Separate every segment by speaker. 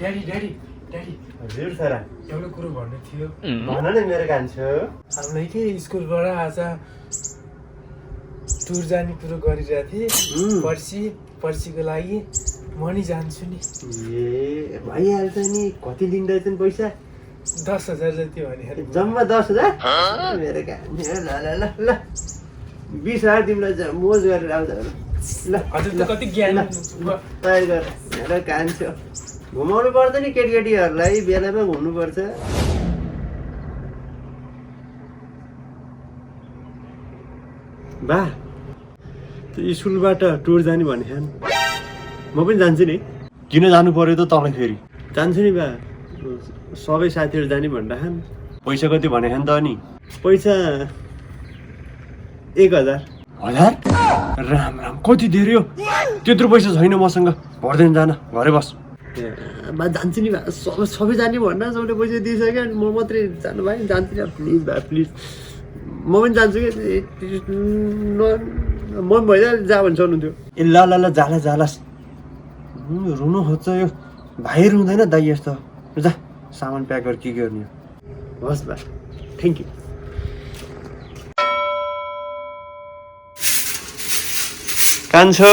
Speaker 1: daddy daddy daddy
Speaker 2: हजुर छोरा
Speaker 1: एउटा कुरो भन्नु थियो
Speaker 2: भन न मेरो कान्छो
Speaker 1: हामीलाई के स्कुलबाट आज टुर जाने कुरो गरिरहेको थिएँ पर्सिको लागि म नि जान्छु नि
Speaker 2: ए भइहाल्छ नि कति लिँदैछन् पैसा
Speaker 1: 10,000 जति भने
Speaker 2: जम्मा 10,000 मेरो कान्छो ल ल ल ल 20,000 तिमीलाई मोज गरेर आउँदा ल
Speaker 1: हजुर त कति ज्ञान
Speaker 2: तयार गर मेरो कान्छो घुमाउनु पर्छ नि केटीकेटीहरूलाई बेलामा घुम्नुपर्छ बा त्यो स्कुलबाट टुर जाने भने म पनि जान्छु नि किन जानु पर्यो त तँलाई फेरि जान्छु नि बा सबै साथीहरू जाने भन्दा पैसा कति भने त अनि पैसा 1,000 राम राम कति धेरै हो त्यत्रो पैसा छैन मसँग भर्दैन जान घरै बस बा जान्छु नि बा सबै जाने भन्दा सबैले पैसा दिइसक्यो अनि म मात्रै जानु भाइ जान्छु नि प्लिज बा प्लिज म पनि जान्छु कि म पनि भइहाल्यो जा भन्छ हुनुहुन्थ्यो ए ल ल ल जाला जालास् रुनु खोज्छ यो भाइ रुँदैन दाइ यस्तो जा सामान प्याक गरेर के गर्ने हस् बा थ्याङ्क यू कान्छो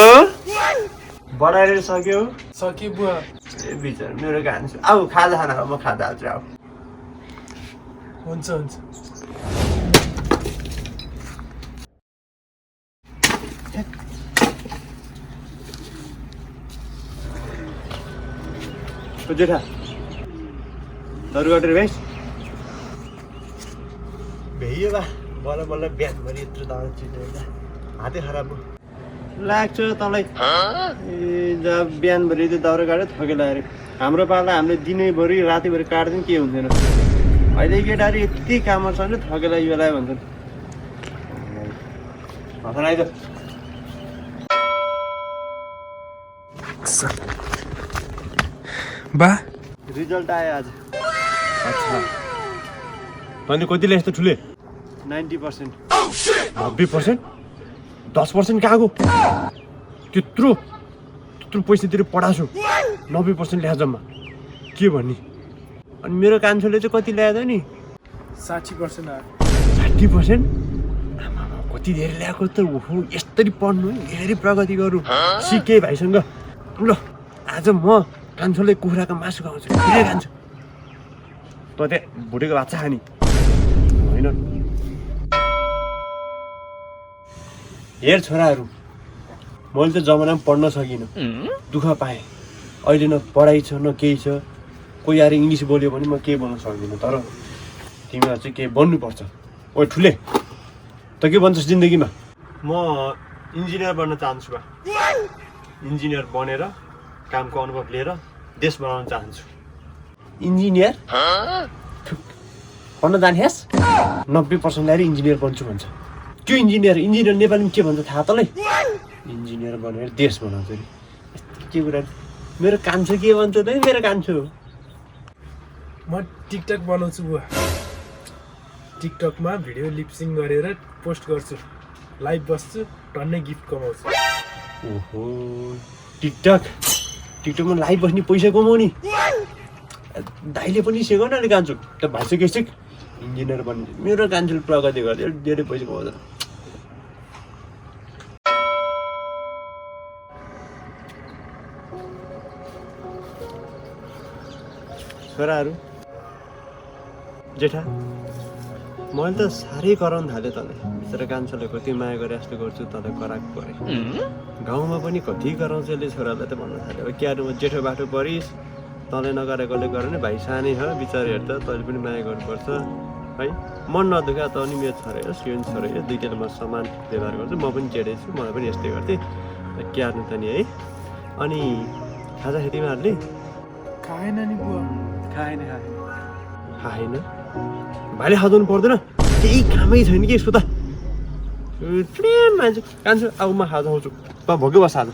Speaker 2: बढाएर सक्यो
Speaker 1: सके बुवा
Speaker 2: ए बिचरा मेरो कान्छो आऊ खाजा खाना म खाजा हाल्छु आऊ
Speaker 1: हुन्छ हुन्छ
Speaker 2: जेठा दरु गरेर भेस भ्याइयो बा बल्ल बल्ल बिहानभरि यत्रो दबाई छिटेर हातै खराब भयो लाग्छ तँलाई ए जा बिहानभरि त्यो दाउरा काटेर थकेला अरे हाम्रो पाला हामीले दिनैभरि रातिभरि काट्दैन के हुन्थेन अहिले केटाहरू यति काम छ नि थकेला यो बेला भन्छन् हसन आइज
Speaker 1: बा
Speaker 2: रिजल्ट आयो आज अच्छा तैँले कति ल्याएस् त ठुले 90% 90% 10% कहाँ गयो त्यत्रो पैसा तिरेर पढाछु 90% ल्याए जम्मा के भन्ने अनि मेरो कान्छोले चाहिँ कति ल्याएछ नि
Speaker 1: 60% आयो
Speaker 2: 60% कति धेरै ल्याएको त ओहो यस्तरी पढ्नु धेरै प्रगति गर्नु सिकेँ भाइसँग ल आज म कान्छोले कुखुराको मासु खाउँछु धेरै खान्छु त त्यहाँ भुटेको भात खाने होइन हेर छोराहरू मैले त जमानामा पढ्न सकिनँ दुःख पाएँ अहिले न पढाइ छ न केही छ कोही आएर इङ्ग्लिस बोल्यो भने म केही बोल्न सक्दिनँ तर तिमीहरू चाहिँ केही बन्नुपर्छ ओ ठुले त के भन्छस् जिन्दगीमा म इन्जिनियर बन्न चाहन्छु बा इन्जिनियर बनेर कामको अनुभव लिएर देश बनाउन चाहन्छु इन्जिनियर पढ्न जानेस् 90% ल्याएर इन्जिनियर बन्छु भन्छ त्यो इन्जिनियर नेपालीमा के भन्छ थाहा तँलाई इन्जिनियर बनेर देश बनाउँछ अरे यस्तो के कुरा मेरो कान्छो के भन्छ त मेरो कान्छो
Speaker 1: म टिकटक बनाउँछु बुवा टिकटकमा भिडियो लिपसिङ गरेर पोस्ट गर्छु लाइभ बस्छु टन्नै गिफ्ट कमाउँछु
Speaker 2: ओहो टिकटकमा लाइभ बस्ने पैसा कमाउने दाइले पनि सिकाउ न अलिक कान्छु त भाइसक्यो सिक इन्जिनियर बन्ने मेरो कान्छोले प्रगति गर्दै धेरै पैसा कमाउँछ छोराहरू जेठा मैले त साह्रै कराउनु थालेँ तँलाई बिचरा कान्छोले कति माया गरे जस्तो गर्छु तँलाई कराक परेँ गाउँमा पनि कति कराउँछ यसले छोरालाई त भन्न थाल्यो अब क्यारोमा जेठो बाटो परिस् तँलाई नगरेकोले गर नि भाइ सानै छ बिचराहरू त तैँले पनि माया गर्नुपर्छ है मन नदुखा त अनि मेरो छोरा हो सिउन छोरा हो दुइटाले म समान व्यवहार गर्छु म पनि जेठै छु मलाई पनि यस्तै गर्थेँ क्यार्नु त नि है अनि खाजा खायो तिमीहरूले
Speaker 1: खाएन नि बुवा
Speaker 2: खाएन भाइले खाँदाउनु पर्दैन केही कामै छैन कि यसको त मान्छे कान्छु अब म खाजा खाउँछु त भोग्यो बस आज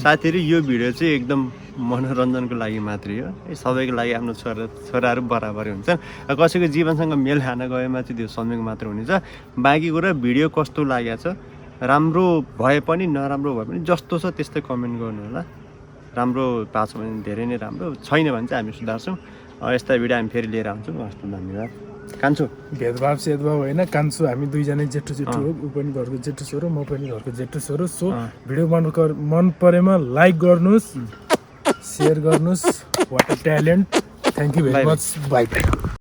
Speaker 2: साथीहरू यो भिडियो चाहिँ एकदम मनोरञ्जनको लागि मात्रै हो सबैको लागि आफ्नो छोराहरू बराबरै हुन्छन् कसैको जीवनसँग मेल खान गएमा चाहिँ त्यो समेको मात्र हुनेछ बाँकी कुरा भिडियो कस्तो लागेको छ राम्रो भए पनि नराम्रो भए पनि जस्तो छ त्यस्तै कमेन्ट गर्नु होला राम्रो भएको छ भने धेरै नै राम्रो छैन भने चाहिँ हामी सुधार्छौँ यस्ता भिडियो हामी फेरि लिएर आउँछौँ हस् धन्यवाद कान्छु
Speaker 1: भेदभाव सेदभाव होइन कान्छु हामी दुईजना जेठो जेठो हो ऊ पनि घरको जेठो छोरो म पनि घरको जेठो छोरो सो भिडियो मन परेमा लाइक गर्नुहोस् सेयर गर्नुहोस् what a talent thank you very much bye by